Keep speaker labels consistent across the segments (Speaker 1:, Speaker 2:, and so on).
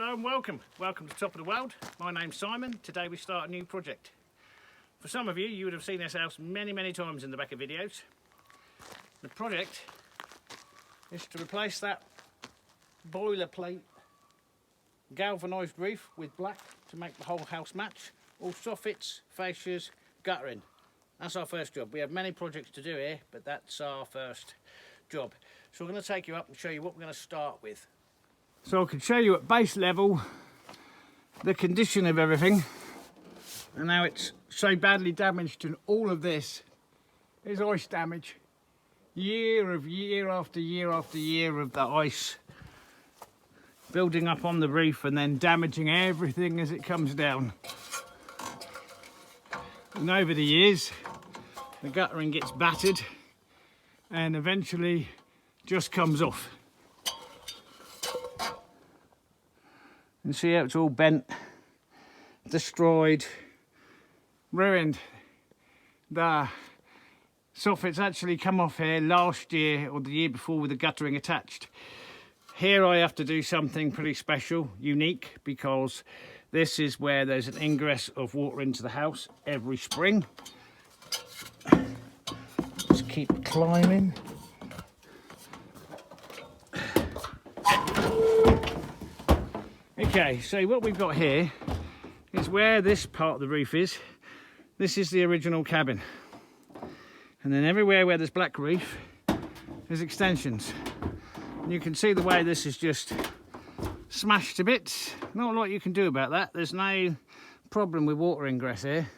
Speaker 1: Hello and welcome to Top of the World. My name's Simon. Today we start a new project. For some of you, you would have seen this house many times in the back of videos. The project is to replace that boilerplate galvanised roof with black to make the whole house match. All soffits, fascias, guttering. That's our first job. We have many projects to do here, but that's our first job. So we're going to take you up and show you what we're going to start with. So I can show you at base level the condition of everything and how it's so badly damaged, and all of this is ice damage. Year after year of the ice building up on the roof and then damaging everything as it comes down. And over the years the guttering gets battered and eventually just comes off. And see how it's all bent, destroyed, ruined. The soffits actually come off here last year or the year before with the guttering attached. Here I have to do something pretty special, unique, because this is where there's an ingress of water into the house every spring. Just keep climbing. Okay, so what we've got here is where this part of the roof is. This is the original cabin. And then everywhere where there's black roof, there's extensions. And you can see the way this is just smashed to bits. Not a lot you can do about that. There's no problem with water ingress here.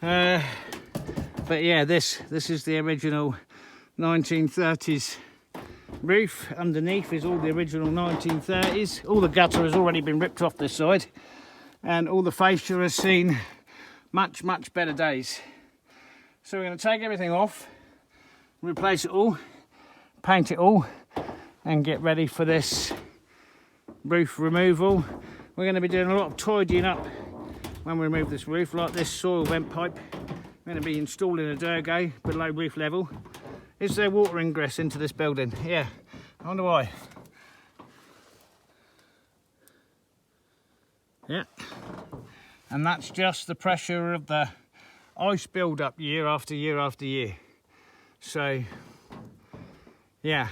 Speaker 1: But yeah, this is the original 1930s roof. Underneath is all the original 1930s. All the gutter has already been ripped off this side, and all the fascia has seen much better days. So we're going to take everything off, replace it all, paint it all, and get ready for this roof removal. We're going to be doing a lot of tidying up when we remove this roof, like this soil vent pipe. We're going to be installing a durgo below roof level. Is there water ingress into this building? Yeah, I wonder why. Yeah, and that's just the pressure of the ice build up year after year after year. So, yeah.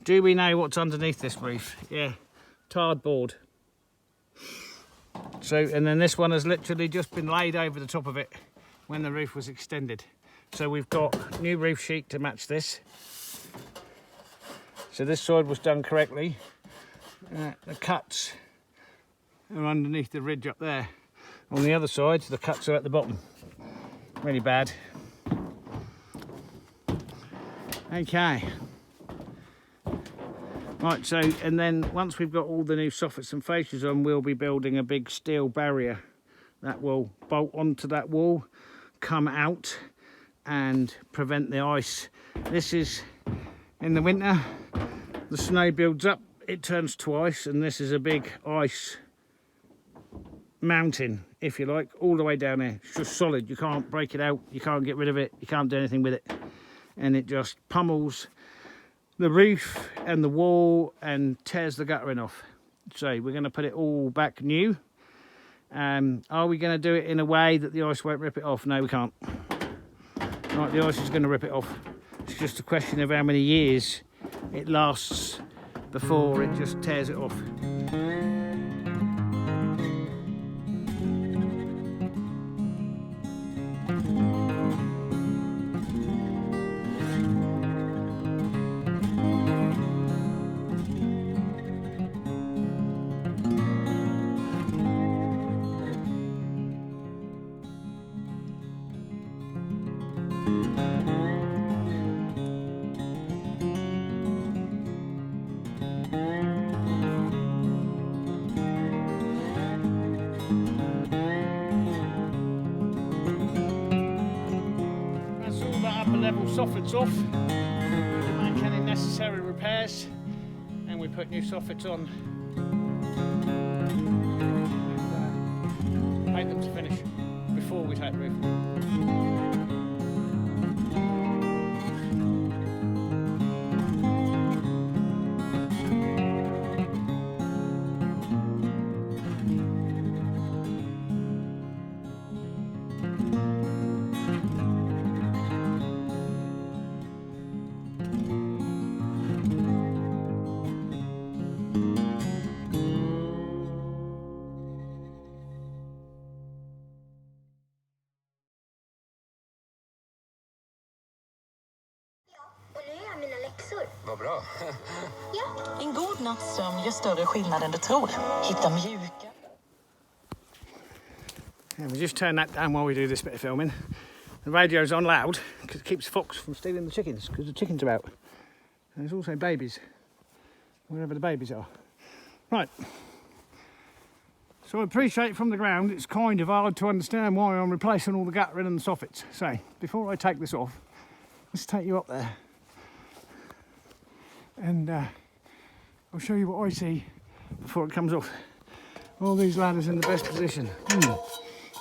Speaker 1: Do we know what's underneath this roof? Yeah, tarred board. So, and then this one has literally just been laid over the top of it when the roof was extended. So we've got new roof sheet to match this. So this side was done correctly. The cuts are underneath the ridge up there. On the other side, the cuts are at the bottom. Really bad. Okay. Right, so, and then once we've got all the new soffits and fascias on, we'll be building a big steel barrier that will bolt onto that wall, come out, and prevent the ice. This is in the winter, the snow builds up, it turns to ice, and this is a big ice mountain, if you like, all the way down here. It's just solid, you can't break it out, you can't get rid of it, you can't do anything with it, and it just pummels the roof and the wall and tears the guttering off. So we're going to put it all back new. Are we going to do it in a way that the ice won't rip it off? No, we can't. Right, the ice is going to rip it off. It's just a question of how many years it lasts before it just tears it off. Level soffits off, make any necessary repairs, and we put new soffits on and paint them to finish before we take the roof.
Speaker 2: vad bra.
Speaker 3: Ja, en god natts sömn gör större skillnad än du tror. Hitta mjuka.
Speaker 1: Yeah, we just turn that down while we do this bit of filming. The radio's on loud because it keeps Fox from stealing the chickens, because the chickens are out. And there's also babies, wherever the babies are. Right. So I appreciate from the ground it's kind of hard to understand why I'm replacing all the guttering and the soffits. So before I take this off, let's take you up there and I'll show you what I see before it comes off. All these ladders in the best position.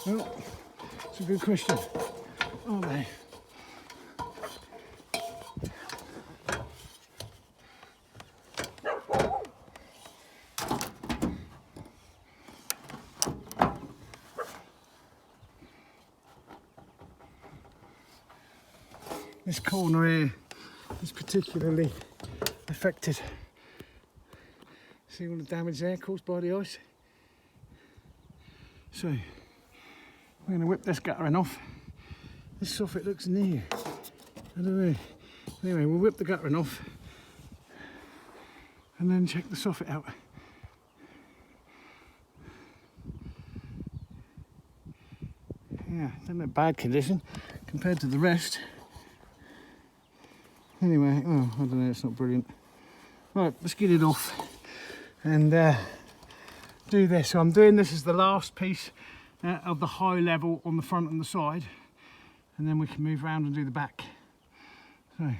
Speaker 1: Well, it's a good question, aren't they? This corner here is particularly affected. See all the damage there caused by the ice? So, we're going to whip this guttering off. This soffit looks new. I don't know. Anyway, we'll whip the guttering off and then check the soffit out. Yeah, it's in a bad condition compared to the rest. Anyway, oh, I don't know, it's not brilliant. Right, let's get it off and do this. So I'm doing this as the last piece of the high level on the front and the side, and then we can move around and do the back. So.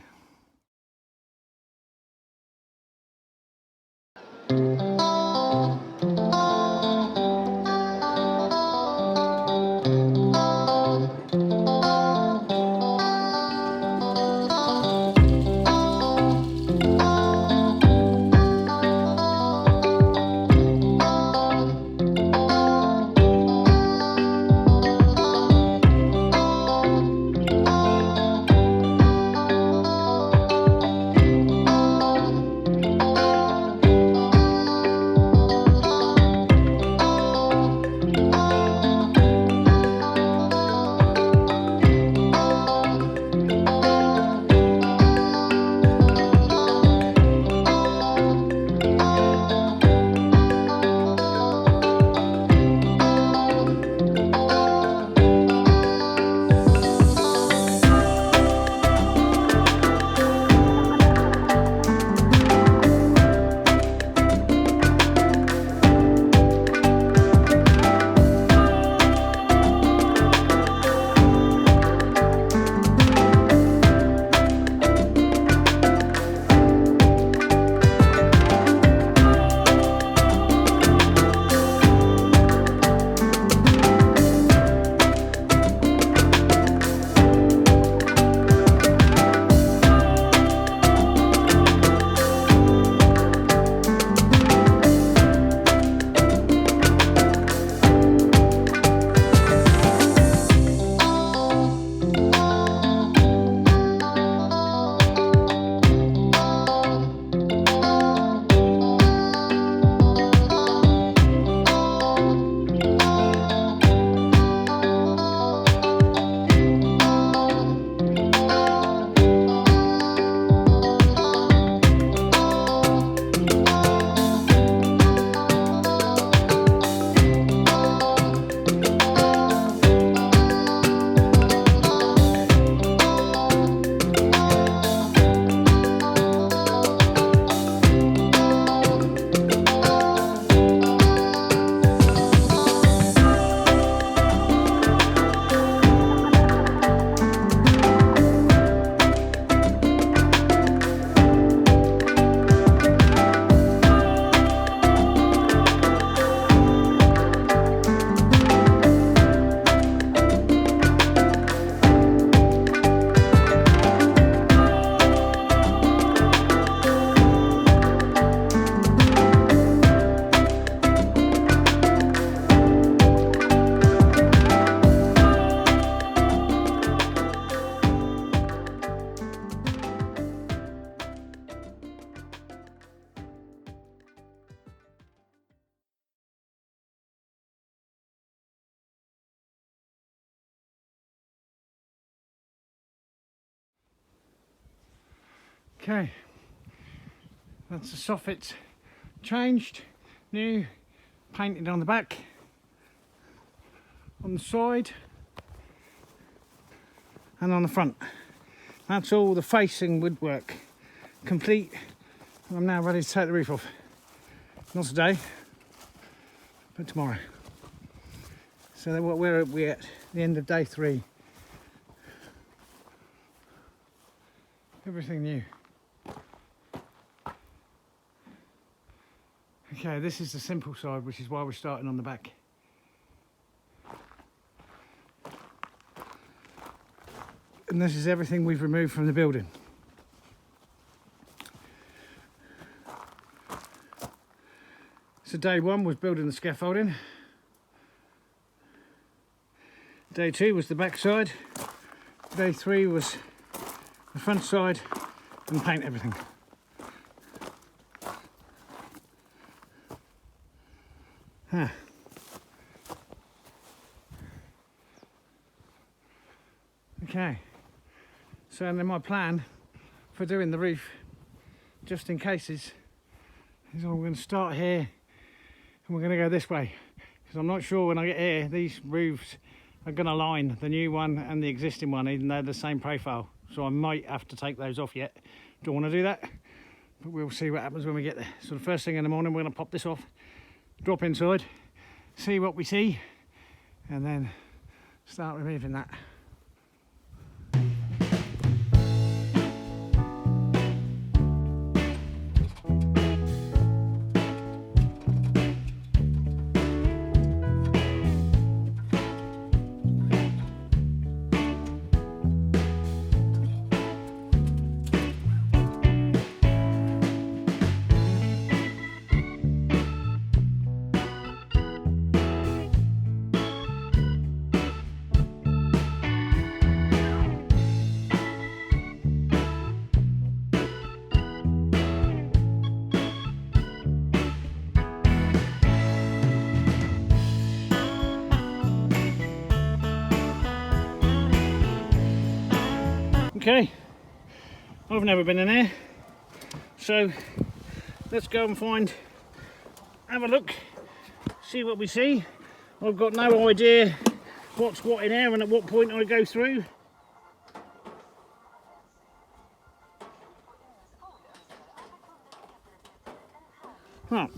Speaker 1: Okay, That's the soffits changed, new, painted on the back, on the side and on the front. That's all the facing woodwork complete. I'm now ready to take the roof off. Not today, but tomorrow. So where are we at? The end of day 3. Everything new. Okay, this is the simple side, which is why we're starting on the back. And this is everything we've removed from the building. So day 1 was building the scaffolding. Day 2 was the back side. Day 3 was the front side and paint everything. Okay, so then my plan for doing the roof, just in cases, is I'm going to start here and we're going to go this way, because I'm not sure when I get here these roofs are going to line the new one and the existing one, even though they're the same profile. So I might have to take those off yet. Don't want to do that, but we'll see what happens when we get there. So the first thing in the morning, we're going to pop this off, drop inside, see what we see, and then start removing that. Okay, I've never been in here, so let's go and have a look, see what we see. I've got no idea what's what in here and at what point I go through. Right.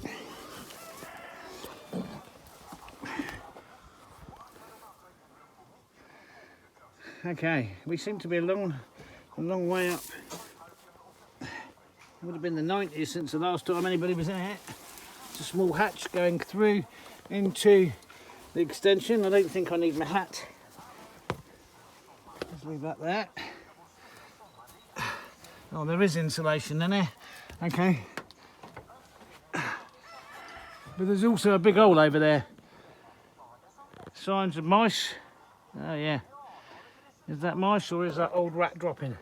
Speaker 1: Okay, we seem to be a long way up. It would have been the 90s since the last time anybody was in here. It's a small hatch going through into the extension. I don't think I need my hat. Let's leave that there. Oh, there is insulation in here. Okay. But there's also a big hole over there. Signs of mice. Oh yeah. Is that mice or is that old rat dropping?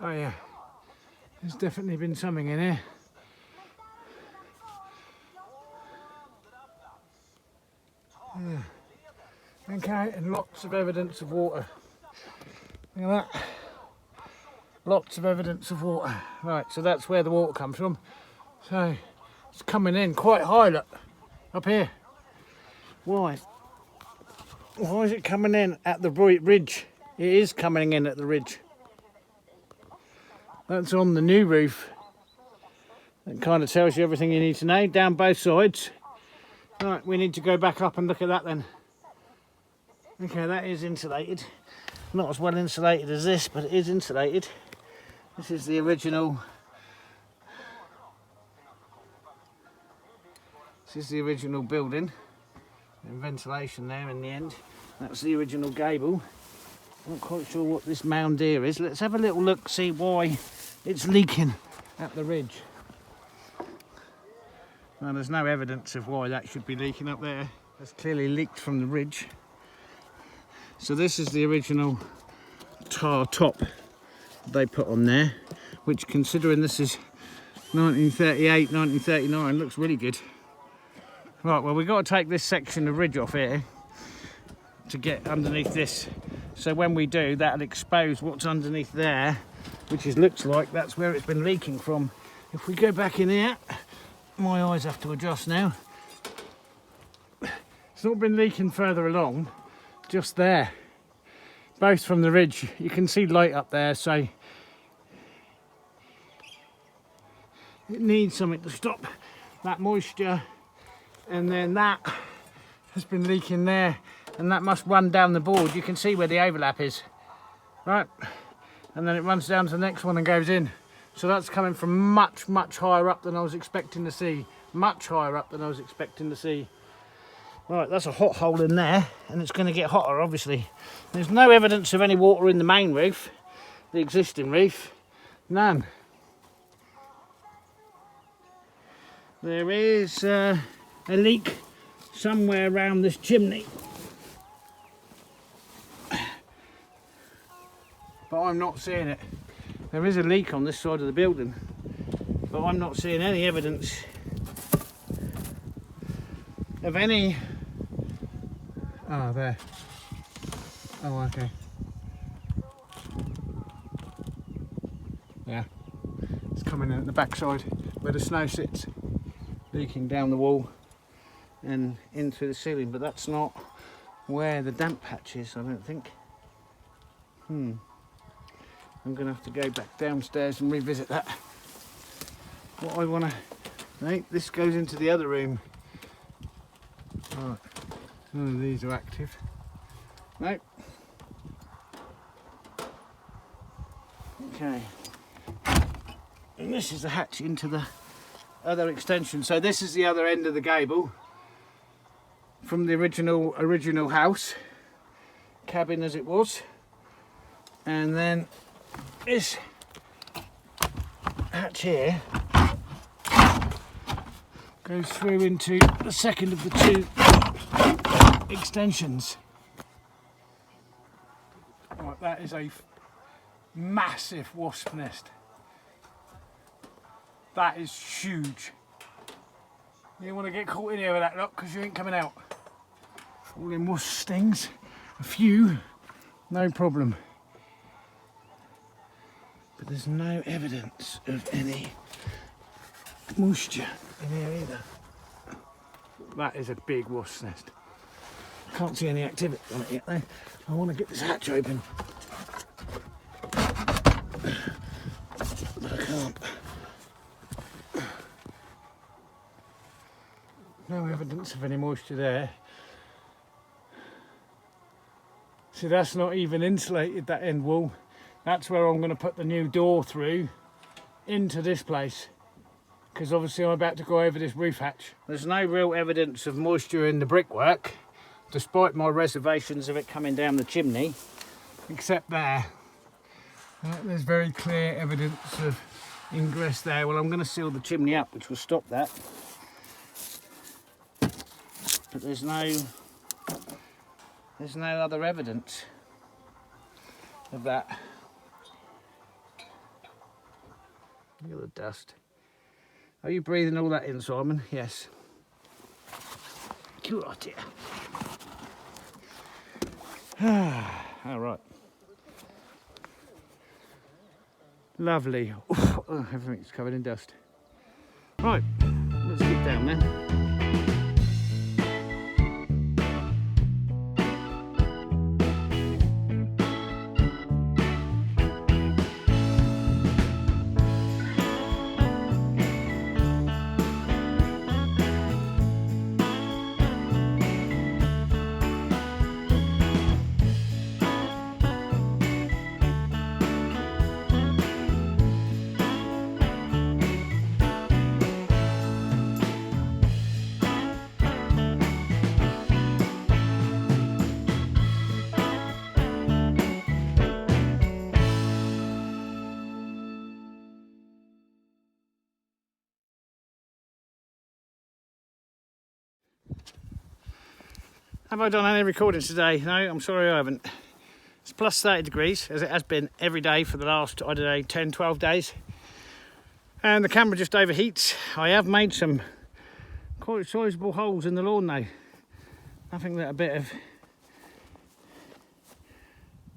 Speaker 1: Oh yeah, there's definitely been something in here. Yeah. Okay, and lots of evidence of water. Look at that. Lots of evidence of water. Right, so that's where the water comes from. So it's coming in quite high, look, up here. Why? Why is it coming in at the ridge? It is coming in at the ridge. That's on the new roof. That kind of tells you everything you need to know, down both sides. Right, we need to go back up and look at that then. Okay, that is insulated. Not as well insulated as this, but it is insulated. This is the original. This is the original building. And ventilation there in the end. That's the original gable. I'm not quite sure what this mound here is. Let's have a little look, see why it's leaking at the ridge. Well, there's no evidence of why that should be leaking up there. It's clearly leaked from the ridge. So this is the original tar top they put on there, which, considering this is 1938, 1939, looks really good. Right, well, we've got to take this section of ridge off here to get underneath this. So when we do, that'll expose what's underneath there, which looks like that's where it's been leaking from. If we go back in here, my eyes have to adjust now. It's not been leaking further along, just there. Both from the ridge. You can see light up there, so it needs something to stop that moisture. And then that has been leaking there, and that must run down the board. You can see where the overlap is, right? And then it runs down to the next one and goes in. So that's coming from much, much higher up than I was expecting to see. Much higher up than I was expecting to see. Right, that's a hot hole in there, and it's going to get hotter, obviously. There's no evidence of any water in the main roof, the existing roof. None. There is a leak somewhere around this chimney, but I'm not seeing it. There is a leak on this side of the building, but I'm not seeing any evidence of any. Ah, there. Oh, okay. Yeah, it's coming in at the backside where the snow sits, leaking down the wall and in through the ceiling, but that's not where the damp patch is, I don't think. I'm going to have to go back downstairs and revisit that. What I want to... No, this goes into the other room. Right, none of these are active. No. Okay. And this is the hatch into the other extension. So this is the other end of the gable from the original house, cabin as it was. And then this hatch here goes through into the second of the two extensions. Right, that is a massive wasp nest. That is huge. You don't want to get caught in here with that lot because you ain't coming out. All in wasp stings, a few, no problem. But there's no evidence of any moisture in here either. That is a big wasp nest. Can't see any activity on it yet though. I want to get this hatch open, but I can't. No evidence of any moisture there. See, that's not even insulated, that end wall. That's where I'm going to put the new door through into this place, because obviously I'm about to go over this roof hatch. There's no real evidence of moisture in the brickwork, despite my reservations of it coming down the chimney, except there. There's very clear evidence of ingress there. Well, I'm going to seal the chimney up, which will stop that. But there's no other evidence of that. Look at the dust. Are you breathing all that in, Simon? Yes. Good idea. All right. Lovely. Oh, everything's covered in dust. Right, let's get down then. Have I done any recordings today? No, I'm sorry I haven't. It's plus 30 degrees, as it has been every day for the last, I don't know, 10, 12 days. And the camera just overheats. I have made some quite sizable holes in the lawn though. Nothing that a bit of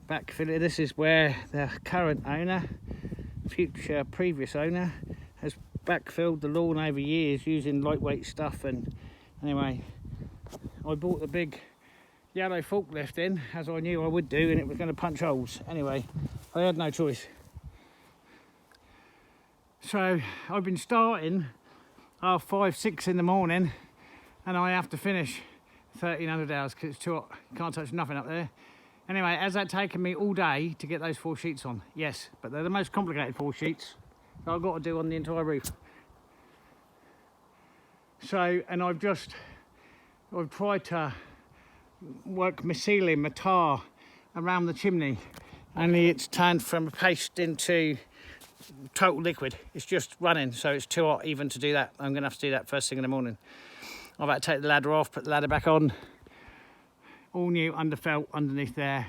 Speaker 1: backfill. This is where the current owner, previous owner, has backfilled the lawn over years using lightweight stuff, and anyway, I bought the big yellow forklift in, as I knew I would do, and it was going to punch holes. Anyway, I had no choice. So I've been starting 5, 6 in the morning, and I have to finish 1300 hours because it's too hot. Can't touch nothing up there. Anyway, has that taken me all day to get those 4 sheets on? Yes, but they're the most complicated 4 sheets that I've got to do on the entire roof. So, and I've tried to work mycelium, my tar, around the chimney, only it's turned from a paste into total liquid. It's just running, so it's too hot even to do that. I'm going to have to do that first thing in the morning. I've had to take the ladder off, put the ladder back on. All new underfelt underneath there.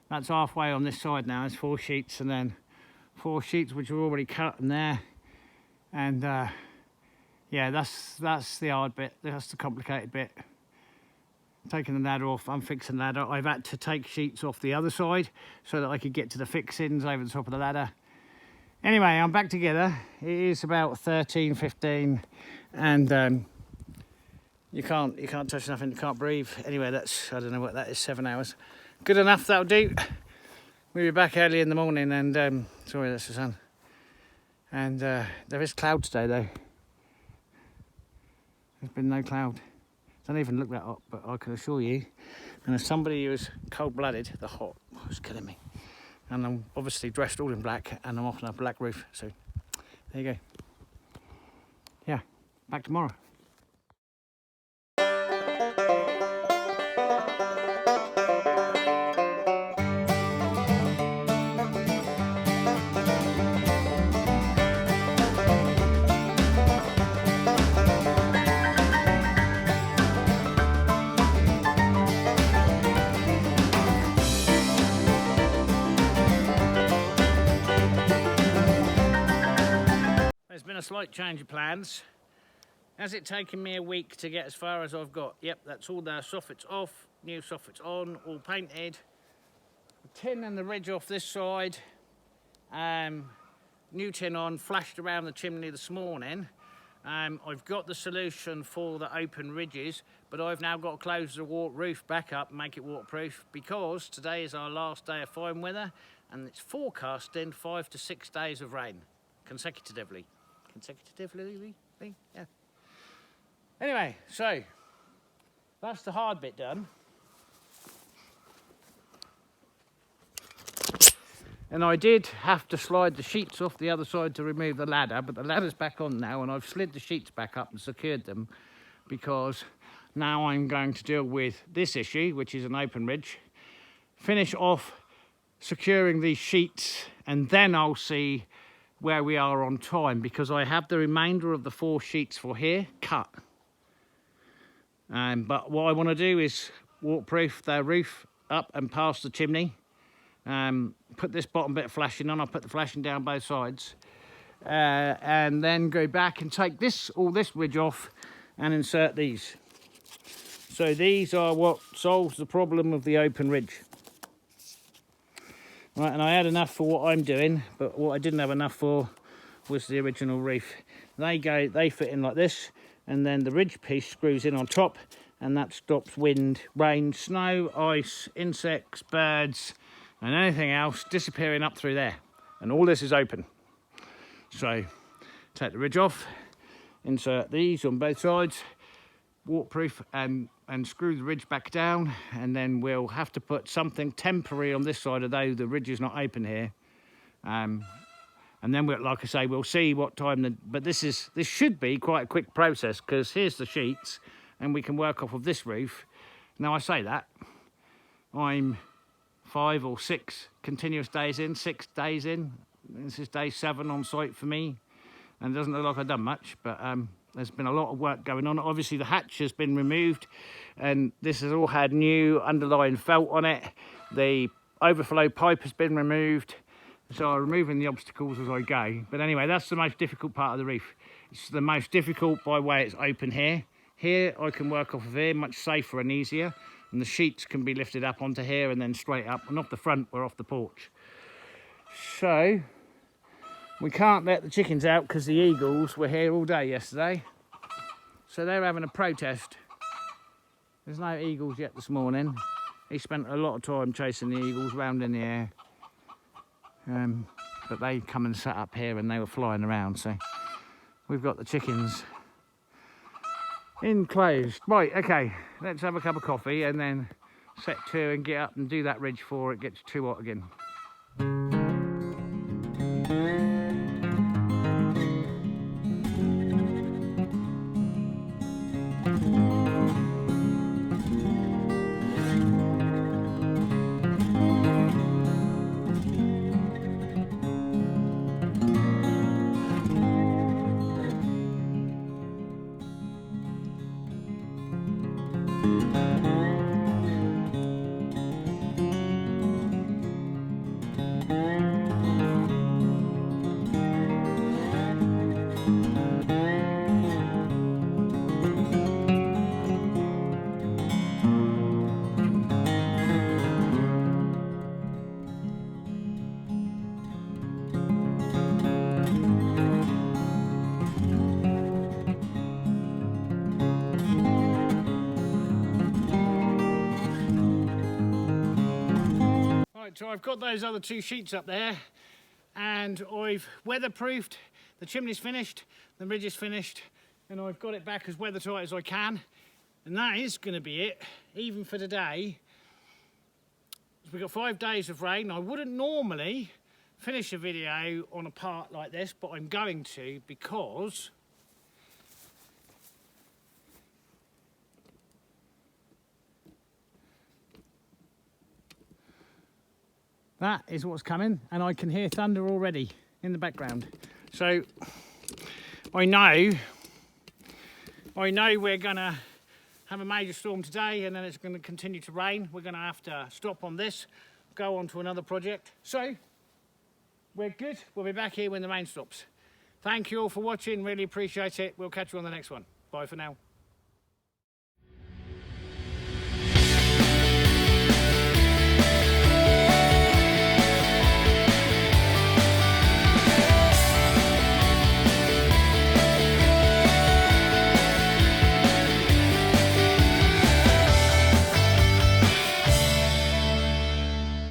Speaker 1: That's halfway on this side now. There's 4 sheets, and then 4 sheets which are already cut in there. And yeah, that's the hard bit. That's the complicated bit. Taking the ladder off, unfixing the ladder. I've had to take sheets off the other side so that I could get to the fixings over the top of the ladder. Anyway, I'm back together. It is about 13:15, and you can't touch nothing, you can't breathe. Anyway, that's, I don't know what that is, 7 hours. Good enough, that'll do. We'll be back early in the morning, and sorry, that's the sun. And there is cloud today though. There's been no cloud. Don't even look that hot, but I can assure you, and as somebody who is cold-blooded, the hot was killing me. And I'm obviously dressed all in black, and I'm off on a black roof, so there you go. Yeah, back tomorrow. There's been a slight change of plans. Has it taken me a week to get as far as I've got? Yep, that's all the soffits off, new soffits on, all painted. The tin and the ridge off this side. New tin on, flashed around the chimney this morning. I've got the solution for the open ridges, but I've now got to close the roof back up and make it waterproof, because today is our last day of fine weather, and it's forecasting 5 to 6 days of rain consecutively. Yeah. Anyway, so that's the hard bit done. And I did have to slide the sheets off the other side to remove the ladder, but the ladder's back on now, and I've slid the sheets back up and secured them, because now I'm going to deal with this issue, which is an open ridge, finish off securing these sheets, and then I'll see where we are on time, because I have the remainder of the 4 sheets for here cut. But what I want to do is waterproof the roof up and past the chimney. Put this bottom bit of flashing on. I'll put the flashing down both sides, and then go back and take all this ridge off and insert these. So these are what solves the problem of the open ridge. Right, and I had enough for what I'm doing, but what I didn't have enough for was the original roof. They fit in like this, and then the ridge piece screws in on top, and that stops wind, rain, snow, ice, insects, birds, and anything else disappearing up through there. And all this is open. So take the ridge off, insert these on both sides, waterproof, and screw the ridge back down, and then we'll have to put something temporary on this side, although the ridge is not open here. And then we'll, like I say, we'll see what time but this should be quite a quick process, because here's the sheets and we can work off of this roof. Now I say that, I'm 5 or 6 continuous days in, 6 days in. This is day 7 on site for me, and it doesn't look like I've done much, but there's been a lot of work going on. Obviously the hatch has been removed, and this has all had new underlying felt on it. The overflow pipe has been removed, so I'm removing the obstacles as I go. But anyway, that's the most difficult part of the roof. It's the most difficult by way it's open here. Here I can work off of here, much safer and easier, and the sheets can be lifted up onto here and then straight up, and off the front or off the porch. So We can't let the chickens out because the eagles were here all day yesterday. So they're having a protest. There's no eagles yet this morning. He spent a lot of time chasing the eagles round in the air. But they come and sat up here and they were flying around. So we've got the chickens enclosed. Right, okay, let's have a cup of coffee and then set to and get up and do that ridge before it gets too hot again. So I've got those other two sheets up there and I've weatherproofed, the chimney's finished, the ridge is finished, and I've got it back as weather tight as I can. And that is going to be it, even for today. We've got 5 days of rain. I wouldn't normally finish a video on a part like this, but I'm going to because that is what's coming, and I can hear thunder already in the background. So I know we're gonna have a major storm today, and then it's gonna continue to rain. We're gonna have to stop on this, go on to another project. So we're good. We'll be back here when the rain stops. Thank you all for watching. Really appreciate it. We'll catch you on the next one. Bye for now.